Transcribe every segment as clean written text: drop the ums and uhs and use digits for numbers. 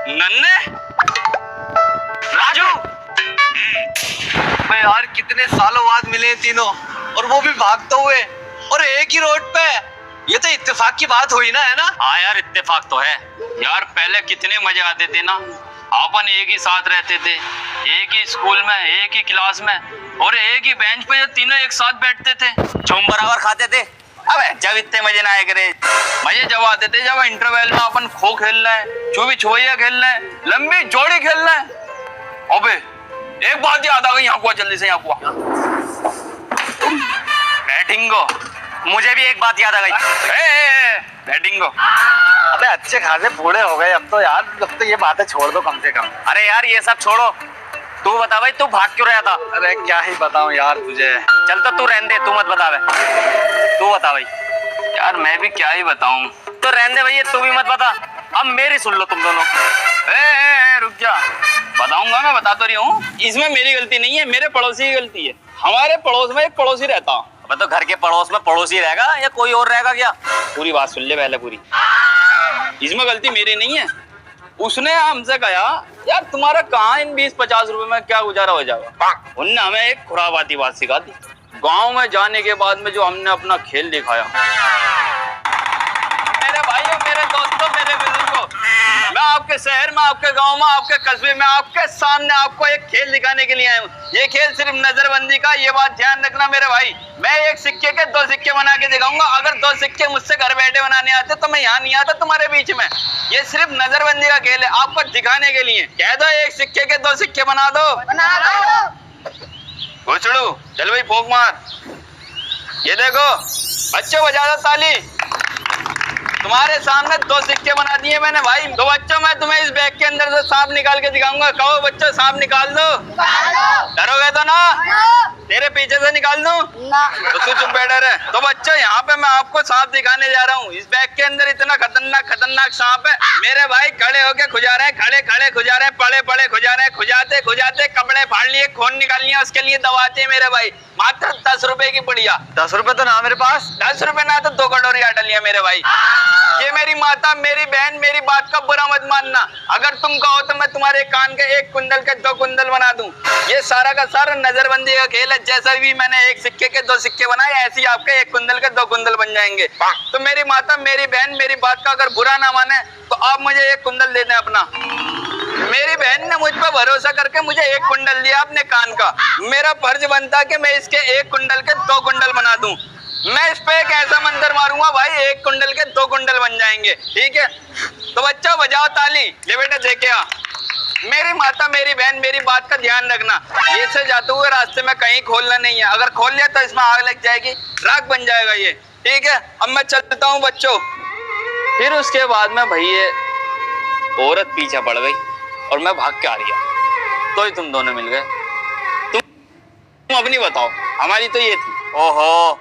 नन्हे राजू। मैं यार कितने सालों बाद मिले हैं तीनों, और वो भी भागते हुए, और एक ही रोड पे। ये तो इत्तेफाक की बात हुई ना, है ना? हाँ यार, इत्तेफाक तो है यार। पहले कितने मजे आते थे ना, अपन एक ही साथ रहते थे, एक ही स्कूल में, एक ही क्लास में, और एक ही बेंच पे ये तीनों एक साथ बैठते थे, चुम बराबर खाते थे। अबे जब इतने मजे ना आए करे, मजे जब आते थे जब इंटरवल में अपन खो खेल रहे हैं, छुपी छुपैया खेल रहे हैं, लंबी जोड़ी खेल रहे हैं। अबे एक बात याद आ गई, यहाँ को जल्दी से, यहाँ को बैटिंगो। मुझे भी एक बात याद आ गई, बैटिंगो। अबे अच्छे खासे बूढ़े हो गए अब तो यार, अब तो ये बातें छोड़ दो कम से कम। अरे यार ये सब छोड़ो, तू बता भाई, तू भाग क्यों रहा था? अरे क्या ही बताऊं यार तुझे। चल तो तू रहने दे, तू मत बता भाई, तू बता भाई। यार मैं भी क्या ही बताऊं। तो रहने दे भैया, तू भी मत बता, अब मेरी सुन लो तुम दोनों। रुक जा, बताऊंगा, मैं बता तो रही हूँ। इसमें मेरी गलती नहीं है, मेरे पड़ोसी की गलती है। हमारे पड़ोस में एक पड़ोसी रहता। अब तो घर के पड़ोस में पड़ोसी रहेगा या कोई और रहेगा क्या? पूरी बात सुन ले पहले पूरी। इसमें गलती मेरी नहीं है। उसने हमसे कहा यार तुम्हारा कहाँ इन 20-50 रुपए में क्या गुजारा हो जाएगा। उनने हमें एक खुराबाती बात सिखा दी। गांव में जाने के बाद में जो हमने अपना खेल दिखाया, मेरे भाइयों, मेरे दोस्तों, मेरे बुजुर्गों, मैं आपके शहर में, आपके गांव में, आपके कस्बे में, आपके सामने आपको एक खेल दिखाने के लिए आया हूँ। ये खेल सिर्फ नजरबंदी का, ये बात ध्यान रखना मेरे भाई। मैं एक सिक्के के 2 सिक्के बना के दिखाऊंगा। अगर 2 सिक्के मुझसे घर बैठे बनाने आते तो मैं यहाँ नहीं आता तुम्हारे बीच में। ये सिर्फ नजरबंदी का खेल है, आपको दिखाने के लिए। कह दो एक सिक्के के 2 सिक्के बना दो। घुसड़ू चल भाई, फूंक मार। ये देखो बच्चों, बजा दो ताली। तुम्हारे सामने 2 सिक्के बना दिए मैंने भाई। तो बच्चों मैं तुम्हें इस बैग के अंदर से सांप निकाल के दिखाऊंगा। कहो बच्चों सांप निकाल दो। डरोगे तो ना? तेरे पीछे से निकाल दूं? तो तू चुप बैठा रहे। तो बच्चों यहाँ पे मैं आपको सांप दिखाने जा रहा हूँ। इस बैग के अंदर इतना खतरनाक सांप है मेरे भाई। खड़े होके खुजा रहे हैं, खड़े खुजा रहे हैं, पड़े खुजा रहे हैं, खुजाते कपड़े फाड़ लिए, खून निकाल लिया, उसके लिए दवाते हैं मेरे भाई। मात्र 10 रुपए की बढ़िया। 10 रुपए तो ना मेरे पास। 10 रुपए ना तो 2 कटोरी आटा लिया मेरे भाई। ये मेरी माता, मेरी बहन, मेरी बात का बुरा मत मानना। अगर तुम कहो तो मैं तुम्हारे कान के 1 कुंडल के 2 कुंडल बना दूं। ये सारा का सारा नजरबंदी का खेल है। जैसा भी मैंने एक सिक्के के 2 सिक्के बनाए, ऐसे ही आपके 1 कुंडल के 2 कुंडल बन जाएंगे। तो मेरी माता, मेरी बहन, मेरी बात का अगर बुरा ना माने तो आप मुझे 1 कुंडल दे दें अपना। मेरी बहन ने मुझ पर भरोसा करके मुझे 1 कुंडल दिया अपने कान का। मेरा फर्ज बनता कि मैं इसके 1 कुंडल के 2 कुंडल बना दूं। मैं इस पे एक ऐसा मंत्र मारूंगा भाई, 1 कुंडल के 2 कुंडल बन जाएंगे। ठीक है तो बच्चा बजाओ ताली। ले बेटा देखे आ। मेरी माता, मेरी बहन, मेरी बात का ध्यान रखना। ये से जाते हुए रास्ते में कहीं खोलना नहीं है। अगर खोल लिया तो इसमें आग लग जाएगी, राख बन जाएगा ये। ठीक है अब मैं चलता हूँ बच्चों। फिर उसके बाद में भाई ये औरत पीछे पड़ गई और मैं भाग के आ रही। तो ही तुम दोनों मिल गए। तुम अपनी बताओ, हमारी तो ये थी। ओहो,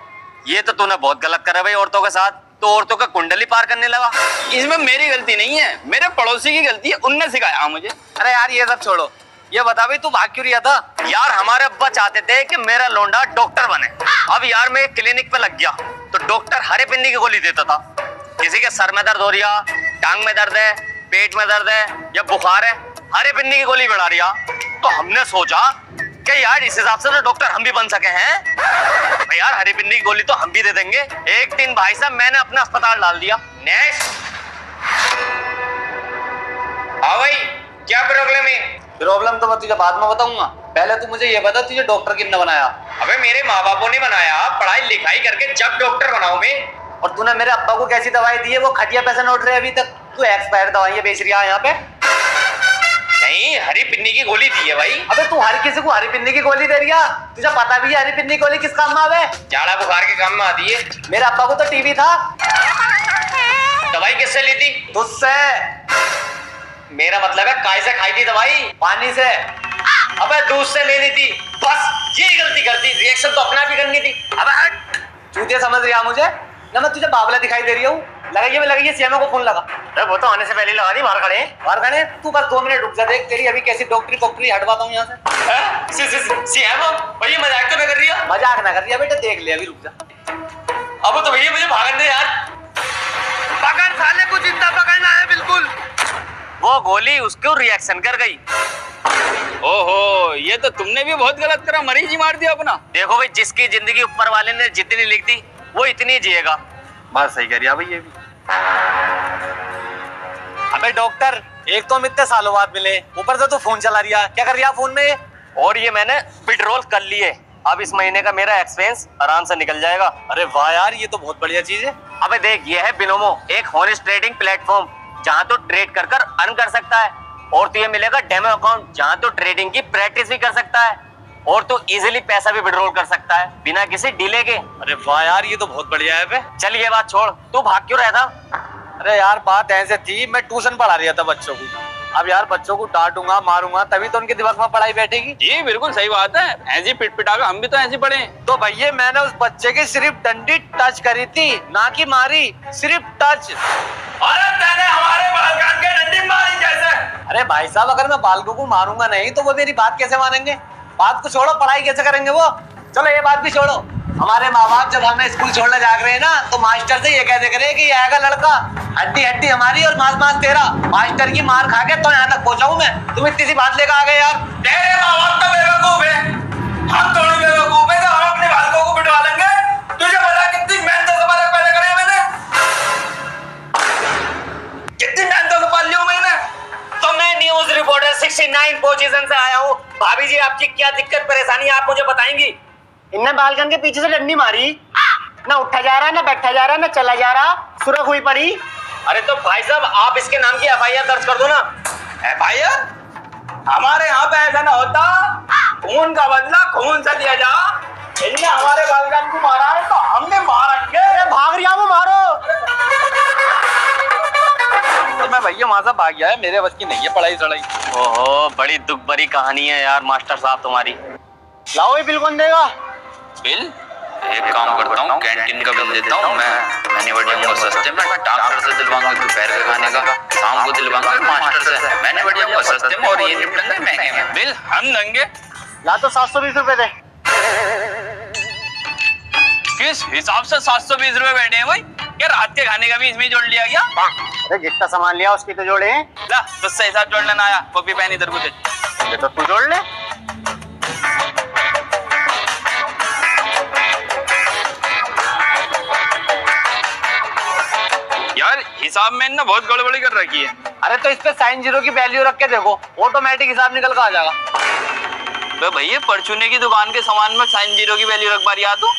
ये तो तूने बहुत गलत करा भाई औरतों के साथ। तो औरतों का कुंडली पार करने लगा। इसमें मेरी गलती नहीं है, मेरे पड़ोसी की गलती है, उनने सिखाया मुझे। अरे यार ये सब छोड़ो, ये बता भाई तू भाग क्यों रहा था? यार हमारे अब्बा चाहते थे कि मेरा लोंडा डॉक्टर बने। अब यार मैं क्लिनिक पे लग गया तो डॉक्टर हरे पिन्नी की गोली देता था। किसी के सर में दर्द हो रहा, टांग में दर्द है, पेट में दर्द है या बुखार है, हरे पिन्नी की गोली बढ़ा रहा। तो हमने सोचा कि यार इस हिसाब से तो डॉक्टर हम भी बन सके हैं। भाई यार हरी पिन्नी की गोली तो हम भी दे देंगे। एक दिन भाई साहब मैंने अपना अस्पताल डाल दिया। नेक्स्ट। हाँ भाई क्या प्रॉब्लम है? प्रॉब्लम तो मैं तुझे बाद में बताऊंगा, पहले तू मुझे ये बता तुझे डॉक्टर किसने बनाया? अबे मेरे माँ बापों ने बनाया, पढ़ाई लिखाई करके जब डॉक्टर बनाऊं मैं। और तूने मेरे अब्बा को कैसी दवाई दी है? वो खटिया पैसे नोट रहे अभी तक। तू एक्सपायर दवाइयां बेच रही है यहाँ पे। नहीं, हरी पिन्नी की गोली दी है भाई। अबे तू हर किसी को हरी पिन्नी की गोली दे रहा? तुझे पता भी है हरी पिन्नी की गोली किस काम में आवे? झाड़ा बुखार के काम में आती है। मेरे अब्बा को तो टीबी था। दवाई किससे ली थी? तुझसे। मेरा मतलब है काय से खाई थी दवाई? पानी से। अबे दूध से ले ली थी। बस यही गलती करती, रिएक्शन तो अपना भी करनी थी। अबे हट। चूतिया समझ रहा मुझे ना? मैं तुझे बाबला दिखाई दे रही हूँ। लगाइए सीएमओ को फोन लगा। अरे वो तो आने से पहले लगा दी। बाहर खड़े तू बस 2 मिनट रुक जा, देख तेरी अभी कैसी डॉक्टरी हटवाता हूँ यहाँ से। सीएमओ भैया मजाक तो ना कर रही हो? मजाक ना कर रही है बेटा, देख ले अभी, रुक जा। अब तो भैया मुझे भागन दे यार। पकड़ साले को, जिंदा पकड़ना है बिल्कुल। वो वो गोली उसको रिएक्शन कर गई। ओहो, ये तो तुमने भी बहुत गलत करा, मरीज ही मार दिया अपना। देखो भाई, जिसकी जिंदगी ऊपर वाले ने जितनी लिख दी वो इतनी जिएगा। बात सही कह रही है भाई ये भी। अबे डॉक्टर, एक तो हम इतने सालों बाद मिले, ऊपर से तू फोन चला रिया, क्या कर रिया फोन में? और ये मैंने विड्रॉल कर लिए, अब इस महीने का मेरा एक्सपेंस आराम से निकल जाएगा। अरे वाह यार, ये तो बहुत बढ़िया चीज है। अबे देख, ये है बिनोमो, एक हॉनेस्ट ट्रेडिंग प्लेटफॉर्म जहाँ तो ट्रेड कर कर अर्न कर सकता है। और तो ये मिलेगा डेमो अकाउंट जहाँ तो ट्रेडिंग की प्रैक्टिस भी कर सकता है। और तो इजीली पैसा भी विड्रॉल कर सकता है बिना किसी डिले के। अरे वाह यार, ये तो बहुत बढ़िया है बे। चल ये बात छोड़, तू भाग क्यों रहा था? अरे यार बात ऐसे थी, मैं ट्यूशन पढ़ा रहा था बच्चों को। अब यार बच्चों को डांटूंगा मारूंगा तभी तो उनके दिमाग में पढ़ाई बैठेगी। जी बिल्कुल सही बात है, ऐसी पिट पिटाकर हम भी तो ऐसे पढ़े। तो भैया मैंने उस बच्चे की सिर्फ डंडी टच करी थी, ना कि मारी, सिर्फ टच। अरे तूने हमारे बाल काट के डंडी मारी कैसे? अरे भाई साहब, अगर मैं बालकों को मारूंगा नहीं तो वो मेरी बात कैसे मानेंगे? बात को छोड़ो, पढ़ाई कैसे करेंगे वो? चलो ये बात भी छोड़ो, हमारे माँ बाप जब हमें स्कूल छोड़ने जाग रहे हैं ना, तो मास्टर से ये कह दे करे कि ये आएगा लड़का, हड्डी हड्डी हमारी और मांस मांस तेरा। मास्टर की मार खा के तो यहाँ तक पहुंचा हूं मैं, तुम इतनी सी बात लेकर आ गए यार। तेरे माँ बाप तो बेवकूफ है, हम थोड़ी बेवकूफ है, तो हम अपने बालकों को बिठवा लेंगे। तुझे पता कितनी मेहनत से बालक पैदा करे मैंने, कितनी मेहनत से पाल लिया मैंने। तो मैं न्यूज रिपोर्टर 69 पोजीशन से आया हूँ। भाभी जी, आपकी क्या दिक्कत परेशानी आप मुझे बताएंगी? इनने बालकन के पीछे से डंडी मारी, ना उठा जा रहा, ना बैठा जा रहा, ना चला जा रहा, सुरख हुई पड़ी। अरे तो भाई साहब, आप इसके नाम की FIR दर्ज कर दो ना। FIR? हमारे यहाँ पे ऐसा ना होता, खून का बदला खून से दिया जा। इनने हमारे बालकन को मारा है तो हमने मारेंगे। अरे भाग रिया वो मारो। तो मैं भैया वहां से भाग गया है, मेरे बस की नहीं है पढ़ाई चढ़ाई। ओहो, बड़ी दुख भरी कहानी है यार मास्टर साहब तुम्हारी। लाओ ये बिल कौन देगा? बिल? एक काम करता हूँ, कैंटीन का बिल देता हूँ मैं निपट सस्ते में। डॉक्टर से दिलवाऊंगा दोपहर के खाने का, शाम को दिलवाऊंगा मास्टर से, मैं निपट जाऊंगा सस्ते में और ये निपटेंगे महंगे में। बिल हम देंगे। ला तो 720 रुपए दे। किस हिसाब से 720 रुपए बैठे हैं भाई? क्या रात के खाने का भी इसमें जोड़ लिया गया? अरे जितना सामान लिया उसकी तो जोड़े हैं। ला तुझसे हिसाब जोड़ लेना आया, कॉपी पेन इधर को दे। ये तो तू जोड़ ले। यार हिसाब में ना बहुत गड़बड़ी कर रखी है। अरे तो इस पे साइन जीरो की वैल्यू रख के देखो, ऑटोमेटिक हिसाब निकल कर आ जाएगा। बे भैया, परचूने की दुकान के सामान में साइन जीरो की वैल्यू रख पा रही है तू?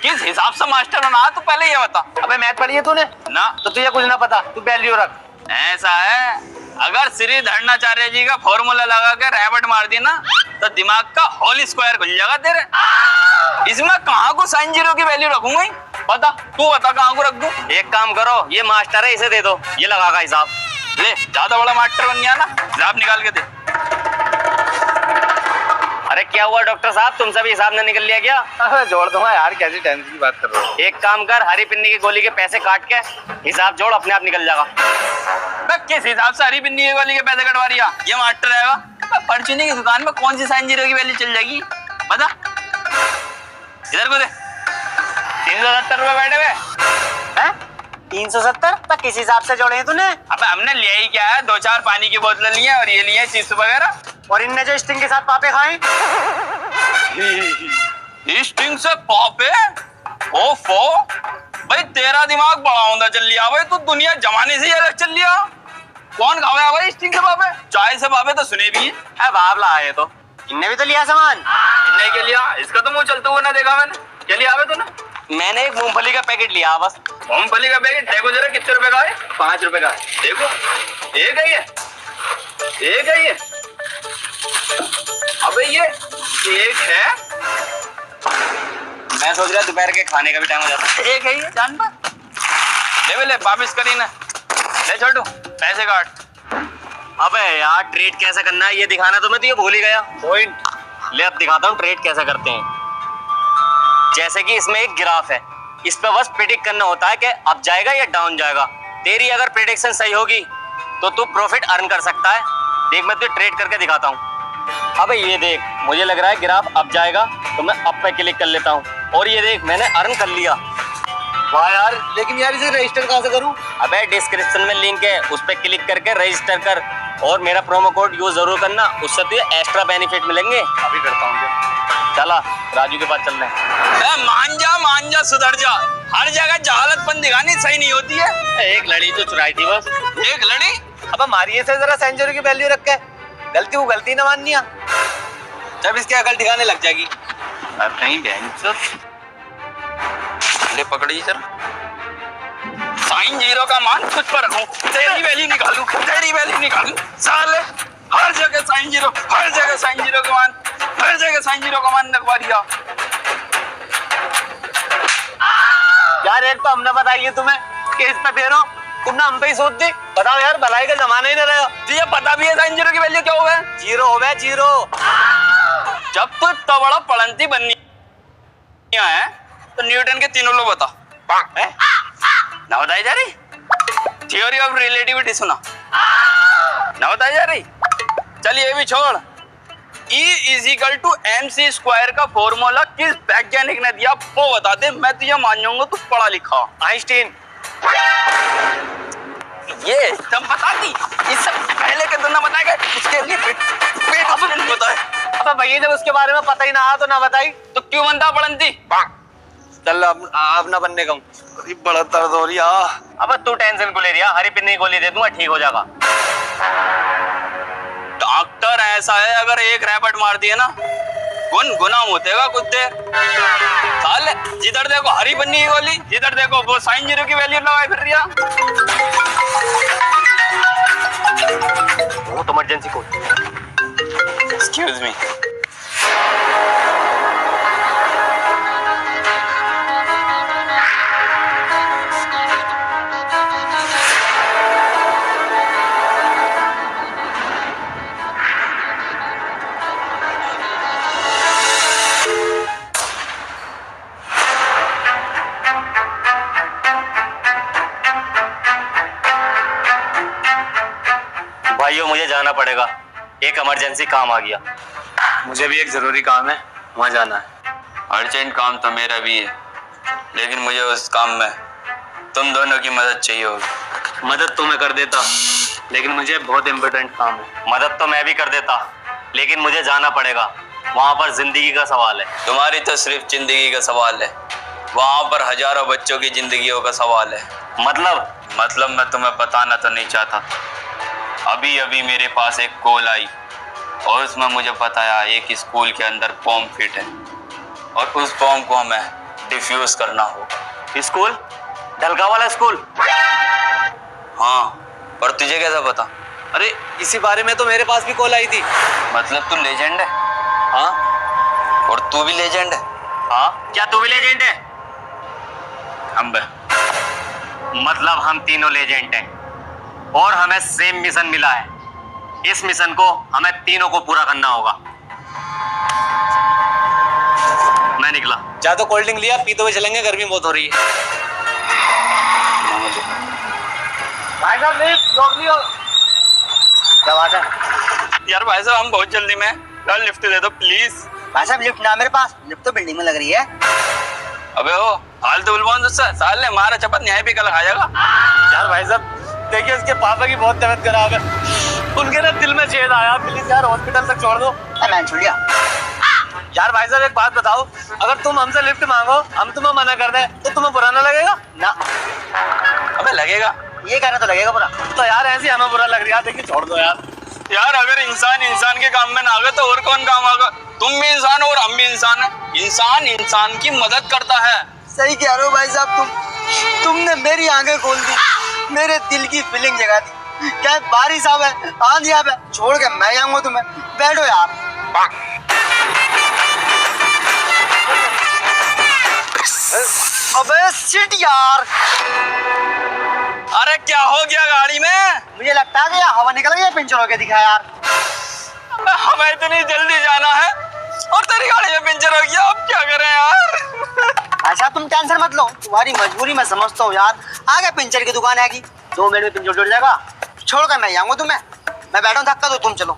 किस हिसाब से मास्टर बना तू पहले ये बता। अबे मैथ पढ़ी है तूने? ना। तो तुझे कुछ ना पता, तू वैल्यू रख। ऐसा है, अगर श्री धरणाचार्य जी का फॉर्मूला लगा के रैबट मार दी ना तो दिमाग का होल स्क्वायर खुल जाएगा तेरे। इसमें कहाँ को साइन जीरो की वैल्यू रखूंगा? बता, तू बता कहाँ को रख दूं? एक काम करो, ये मास्टर है, इसे दे दो, ये लगागा हिसाब। ले, ज्यादा बड़ा मास्टर बन गया ना, हिसाब निकाल के दे। अरे क्या हुआ डॉक्टर साहब, तुमसे भी हिसाब न निकल लिया क्या? अरे जोड़ दूंगा यार, कैसी टेंशन की बात कर रहे हो? एक काम कर, हरी पिन्नी की गोली के पैसे काट के हिसाब जोड़, अपने आप निकल जाएगा। बे, किस हिसाब से हरी पिन्नी वाली के पैसे कटवा रही है? ये मास्टर आएगा? परचूने की दुकान में कौन सी साइन जीरो की वैल्यू चल जाएगी? बता, इधर को दे। 370 रुपए बैठे हुए। 370 तक किस हिसाब से जोड़े हैं तूने? अब हमने लिया ही क्या है, 2-4 पानी की बोतलें ली हैं और ये लिए चिप्स वगैरह। और इनने जो स्टिंग के साथ पापे खाए? स्टिंग से पापे? ओफो, भाई तेरा दिमाग बड़ा होता चल लिया भाई, तू दुनिया जमाने से ही अलग चल लिया। कौन खाया भाई स्टिंग से पापे? चाय से पापे तो सुने भी है। बाबला आए तो इनने भी तो लिया सामान। इनने क्या लिया? इसका तो मुंह चलते हुए ना देखा मैंने। क्या लिया भाई तूने? मैंने एक मूंगफली का पैकेट लिया बस। मूंगफली का पैकेट देखो जरा, कितने रुपए का है? 5 रुपए का। देखो, एक है ये, एक है ये। अबे ये एक है। मैं सोच रहा दोपहर के खाने का भी टाइम हो जाता है। एक है ये, जान पा। ले वापिस करी ना। ले छोटू, पैसे काट। अबे यार, ट्रेड कैसे करना है ये दिखाना तो मैं तो ये भूल ही गया। पॉइंट ले अब दिखाता हूँ ट्रेड कैसे करते हैं। जैसे कि इसमें एक ग्राफ है, इस पे बस प्रेडिक्ट करना होता है कि अप जाएगा या डाउन जाएगा। तेरी अगर प्रेडिक्शन सही होगी तो तू प्रॉफिट अर्न कर सकता है। देख मैं तुझे ट्रेड करके दिखाता हूँ। अबे ये देख, मुझे लग रहा है ग्राफ अप जाएगा तो मैं अप पे क्लिक कर लेता हूँ और ये देख मैंने अर्न कर लिया। वाह यार, लेकिन यार इसे रजिस्टर कहाँ से करूं? अबे डिस्क्रिप्शन में लिंक है, उस पर क्लिक करके रजिस्टर कर और मेरा प्रोमो कोड यूज जरूर करना, उससे तुझे एक्स्ट्रा बेनिफिट मिलेंगे। अभी करता हूँ। चला राजू के पास चल रहे हैं। मान जा सुधर जा, हर जगह जहालतपन दिखानी सही नहीं होती है। एक लड़ी तो चुराई थी बस। एक लड़ी? अब मारिए से जरा सेंचुरी की वैल्यू रख के, गलती को गलती ना माननी है, जब इसकी अकल ठिकाने लग जाएगी। अब नहीं बहन सब ले पकड़ी सर, साइन जीरो का मान खुद पर रखूं, तेरी वैल्यू निकालूं, तेरी वैल्यू निकालूं। साले हर जगह साइन जीरो, हर जगह साइन जीरो का मान, हर जगह साइन जीरो का मान लगवा दिया। यार एक तो हमने बताइए तुम्हें कि इस पे फेरो, तुमने हम पे ही सोच दी। बताओ यार, भलाई का जमाना ही नहीं रहा। तुझे पता भी है साइन जीरो की वैल्यू क्या होगा? जीरो हो गया, जीरो। जब तू इतना बड़ा पढ़ंती बननी है तो न्यूटन के तीनों लो बता। ना बताई जा रही? थ्योरी ऑफ रिलेटिविटी सुना? ना बताई जा रही? चल ये भी छोड़। E equal to MC square का फॉर्मूला किस वैज्ञानिक ने दिया वो बता दे, मैं तुझे मान जाऊंगा तू पढ़ा लिखा। आइंस्टीन। ये एकदम बता दी, इससे पहले के तुमने बताया इसके लिए पेट होता है। अब भैया जब उसके बारे में पता ही ना आ तो ना बताई तो क्यों बनता पढ़ंती? चल अब ना बनने का। बड़ा दर्द हो रही है। अब तू टेंशन को ले रही है, हरी पिन्नी की गोली दे दूंगा, ठीक हो जाएगा। डॉक्टर ऐसा है, अगर एक रैपट मार दिए ना गुनगुना होतेगा कुछ देर। साले जिधर देखो हरी पन्नी की गोली, जिधर देखो वो साइन जीरो की वैल्यू लगाए फिर रिया। वो तो इमरजेंसी कोड। Excuse me. भाइयों मुझे जाना पड़ेगा, एक इमरजेंसी काम आ गया। मुझे भी एक जरूरी काम है, वहाँ जाना है। अर्जेंट काम तो मेरा भी है, लेकिन मुझे उस काम में तुम दोनों की मदद चाहिए होगी। मदद तो मैं कर देता, लेकिन मुझे बहुत इम्पोर्टेंट काम है। मदद तो मैं भी कर देता, लेकिन मुझे जाना पड़ेगा, वहाँ पर जिंदगी का सवाल है। तुम्हारी तो सिर्फ जिंदगी का सवाल है, वहाँ पर हजारों बच्चों की जिंदगियों का सवाल है। मतलब मैं तुम्हें बताना तो नहीं चाहता। अभी अभी मेरे पास एक कॉल आई और उसमें मुझे बताया एक स्कूल के अंदर बॉम्ब फिट है और उस बॉम्ब को हमें डिफ्यूज करना होगा। स्कूल? ढलका वाला स्कूल? हाँ, पर तुझे कैसा पता? अरे इसी बारे में तो मेरे पास भी कॉल आई थी। मतलब तू लेजेंड है? हाँ। और तू भी लेजेंड है? हाँ, क्या तू भी लेजेंड है? हम बे। मतलब हम तीनों लेजेंड हैं और हमें सेम मिशन मिला है। इस मिशन को हमें तीनों को पूरा करना होगा। मैं निकला। जा तो कोल्ड ड्रिंक लिया, पीते हुए चलेंगे, गर्मी बहुत हो रही है। भाई साहब रोक लियो। क्या बात है? यार भाई साहब हम बहुत जल्दी में, यार लिफ्ट दे दो प्लीज। भाई साहब लिफ्ट ना मेरे पास, लिफ्ट तो बिल्डिंग में लग रही है। अबे हो फालतू बुलवान उससे, साल ने मारा चपत न्याय भी कल खाएगा। यार भाई साहब देखिए उसके पापा की बहुत तबीयत खराब है, उनके ना दिल में छेद आया, प्लीज यार हॉस्पिटल तक छोड़ दो। मैंने छोड़ दिया। यार भाई साहब एक बात बताओ, अगर तुम हमसे लिफ्ट मांगो, हम तुम्हें मना कर दें तो तुम्हें बुरा ना लगेगा? ना। अबे लगेगा, ये कहना तो लगेगा बुरा। तो यार ऐसे हमें बुरा लग रहा है, देखिए छोड़ दो यार। यार अगर इंसान इंसान के काम में ना आगे तो और कौन काम आएगा? तुम भी इंसान हो और हम भी इंसान है। इंसान इंसान की मदद करता है। सही कह रहे हो भाई साहब, तुमने मेरी आंखें खोल दी, मेरे दिल की फीलिंग जगा दी। क्या बारिश आवे, आंधी आवे, छोड़ के मैं आऊंगा तुम्हें। बैठो यार। अबे शिट यार, अरे क्या हो गया गाड़ी में? मुझे लगता है कि यार हवा निकल गई, पंचर होके दिखा यार। हमें इतनी जल्दी जाना है और तेरी गाड़ी में पंचर हो गया, अब क्या करें यार? अच्छा तुम टेंशन मत लो, तुम्हारी मजबूरी मैं समझता हूँ यार। आगे पंचर की दुकान आएगी, 2 मिनट में पंचर जुड़ जाएगा, छोड़ कर मैं आऊंगा तुम्हें। मैं बैठा हूँ, धक्का दो, तुम चलो।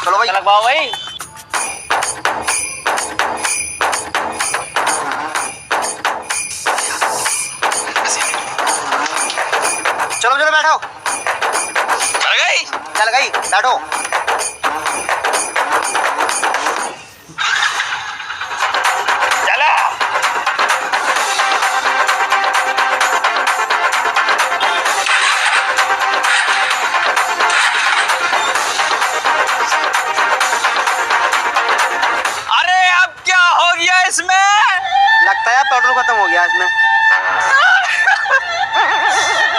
चलो भाई लगवाओ भाई। बैठो। चल गई। चल गई, बैठो। चला। अरे अब क्या हो गया इसमें? लगता है पेट्रोल खत्म हो गया इसमें।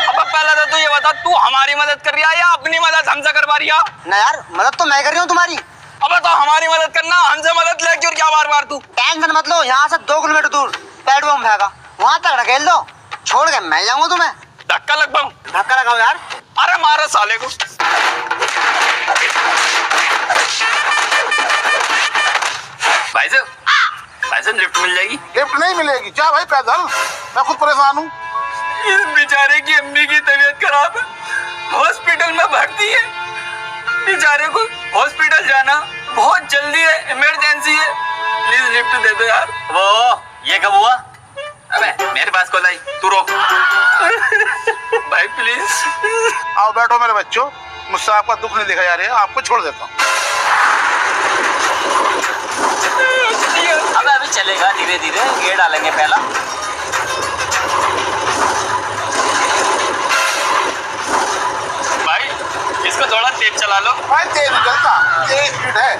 अब पहले तो तू ये बता, तू हमारी मदद कर रही है या अपनी मदद हमसे करवा रही है? ना यार, मदद तो मैं कर रही हूँ तुम्हारी। अब तो हमारी मदद करना, हमसे मदद ले क्यों क्या बार बार तू? टेंशन मत लो, यहाँ से 2 किलोमीटर दूर पेट्रोल पंप हैगा, वहाँ तक ढकेल दो, छोड़ के मैं जाऊंगा तुम्हें। धक्का लग पाऊं? धक्का लगाओ यार। अरे मारो साले को। भाई साहब लिफ्ट मिल जाएगी? लिफ्ट नहीं मिलेगी। क्या भाई, पैदल? मैं खुद परेशान हूँ। इस बेचारे की अम्मी की तबीयत खराब है, हॉस्पिटल में भर्ती है। बेचारे को हॉस्पिटल जाना बहुत जल्दी है, इमरजेंसी है। प्लीज लिफ्ट दे दो यार। वो ये कब हुआ? अबे मेरे पास कॉल आई, तू रोक। भाई प्लीज। आओ बैठो मेरे बच्चों, मुझसे आपका दुख नहीं देखा जा रहा है, आपको छोड़ देता हूँ। अब अभी चलेगा, धीरे धीरे गियर डालेंगे पहला। भाई इसको थोड़ा तेज चला लो। भाई तेज चलता, तेज स्पीड है।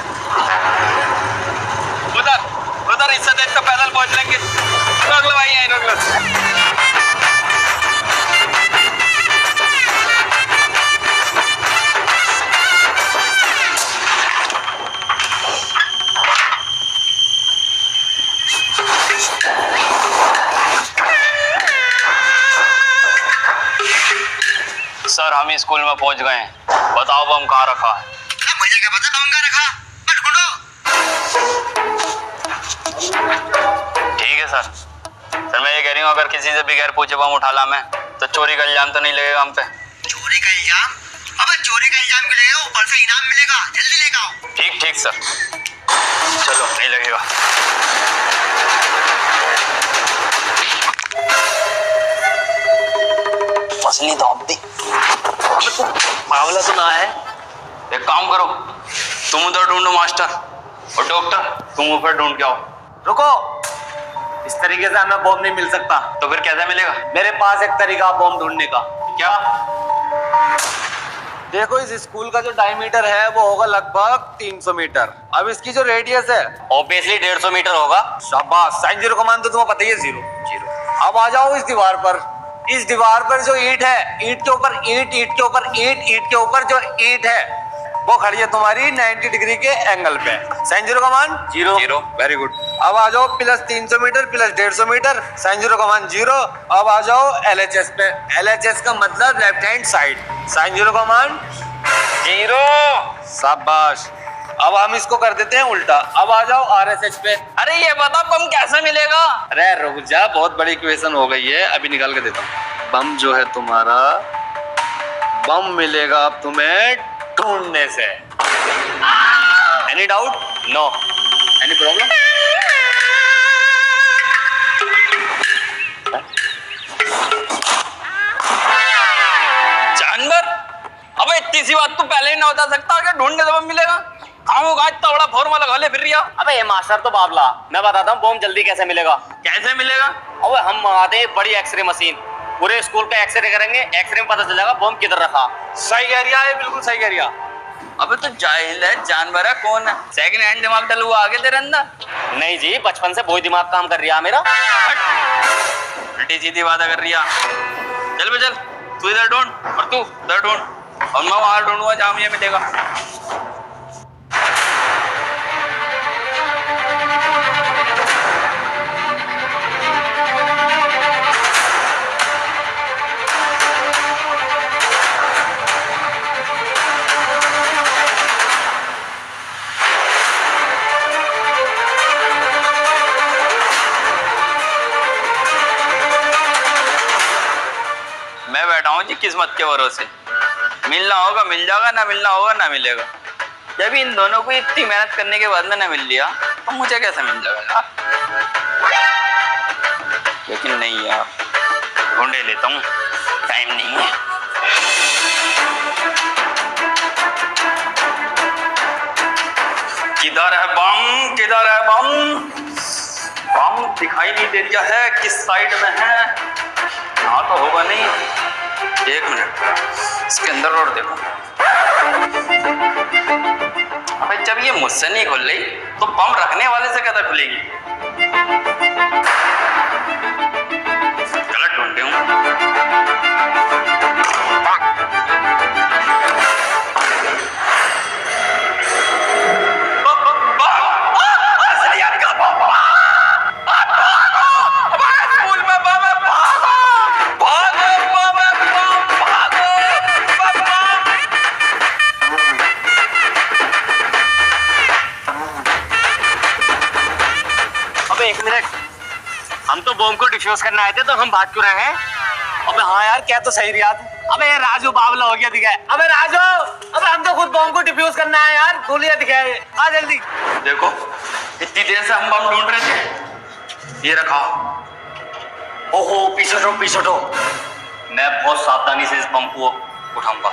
उधर इससे तेज तो पैदल पहुंच लेंगे। रोक लो भाई, यहीं रोक लो। सर हम स्कूल में पहुंच गए हैं, बताओ बम कहाँ रखा है? मुझे क्या पता बम कहाँ रखा, मत ढूंढो। ठीक है सर। सर मैं ये कह रही हूँ, अगर किसी से बगैर पूछे बम उठा ला मैं, तो चोरी का इल्जाम तो नहीं लगेगा हम पे? चोरी का इल्जाम? अबे चोरी का इल्जाम क्यों लगेगा, ऊपर से इनाम मिलेगा, जल्दी लेकर आओ। ठीक सर, चलो नहीं लगेगा। मछली तो अब दी। मामला तो ना है। एक काम करो, तुम उधर ढूंढो मास्टर, और डॉक्टर तुम ऊपर ढूंढ के आओ। रुको, इस तरीके से हमें बॉम्ब नहीं मिल सकता। तो फिर कैसे मिलेगा? मेरे पास एक तरीका बॉम्ब ढूंढने का। क्या? देखो, इस स्कूल का जो डायमीटर है वो होगा लगभग 300 मीटर। अब इसकी जो रेडियस है ऑब्वियसली 150 मीटर होगा। शाबाश, साइन जीरो का मान तो तुम्हें पता ही है, 0। अब आ जाओ इस दीवार पर। इस दीवार पर जो ईंट है, ईंट के ऊपर ईंट, ईंट के ऊपर ईंट, ईंट के ऊपर जो ईंट है वो खड़ी है तुम्हारी 90 डिग्री के एंगल पे। साइन जीरो का मान 0। Very good. अब आ जाओ plus 300 metre plus 150 metre, sine zero का मान 0। अब आ जाओ LHS पे। LHS का मतलब left hand side, sign zero का मान 0। शाबाश। अब हम इसको कर देते हैं उल्टा। अब आ जाओ RSH पे। अरे ये बता बम कैसे मिलेगा? अरे रुक जा, बहुत बड़ी क्वेश्चन हो गई है, अभी निकाल के देता हूँ। बम जो है तुम्हारा, बम मिलेगा अब तुम्हें ढूंढने से। Any doubt? No. Any problem? जानवर, अबे इतनी सी बात तू पहले ही ना बता सकता कि ढूंढने से बम मिलेगा? खामोगा इतना बड़ा फॉर्मूला लगा ले फिर रिया। अबे ये मास्टर तो बाबला, मैं बताता हूँ बॉम्ब जल्दी कैसे मिलेगा। कैसे मिलेगा? अबे हम मंगाते हैं बड़ी एक्सरे मशीन, पूरे स्कूल का एक्सरे करेंगे, एक्सरे में पता चल जाएगा बॉम्ब किधर रखा। सही कह रिया है, बिल्कुल सही कह रिया। अबे तो जाहिल है, जानवर है, कौन है? सेकंड हैंड दिमाग डल हुआ आगे तेरे अंदर? नहीं जी, बचपन से वही दिमाग काम कर रहा है मेरा। उल्टी सीधी बात कर रिया। चल बे चल, तू इधर ढूंढ और तू इधर ढूंढ, और मैं वहां ढूंढूंगा जहां मुझे मिलेगा। मैं बैठा हूँ जी किस्मत के भरोसे, मिलना होगा मिल जाएगा, ना मिलना होगा ना मिलेगा। जब इन दोनों को इतनी मेहनत करने के बाद में ना मिल लिया तो मुझे कैसे मिल जाएगा? लेकिन नहीं यार, ढूंढे लेता हूँ, टाइम नहीं है। किधर है बम, किधर है बम? बम दिखाई नहीं दे रहा है, किस साइड में है? यहाँ तो होगा नहीं। एक मिनट, इसके अंदर और देखो। अबे जब ये मुझसे नहीं खुल रही तो बम रखने वाले से कैसे खुलेगी? गलत ढूंढे हूँ। अबे एक मिनट, हम तो बॉम्ब को डिफ्यूज करने आए थे, तो हम भाग क्यों रहे हैं? अबे हाँ यार, क्या तो सही रही याद। अबे ये राजू बावला हो गया दिखाए। अबे राजू, अबे हम तो खुद बॉम्ब को डिफ्यूज करना है यार, गोलियां दिखाए। आ जल्दी। देखो, इतनी देर से हम बम ढूंढ रहे थे, ये रखा। ओहो, पीछे हटो, पीछे हटो। मैं बहुत सावधानी से इस बम को उठाऊंगा।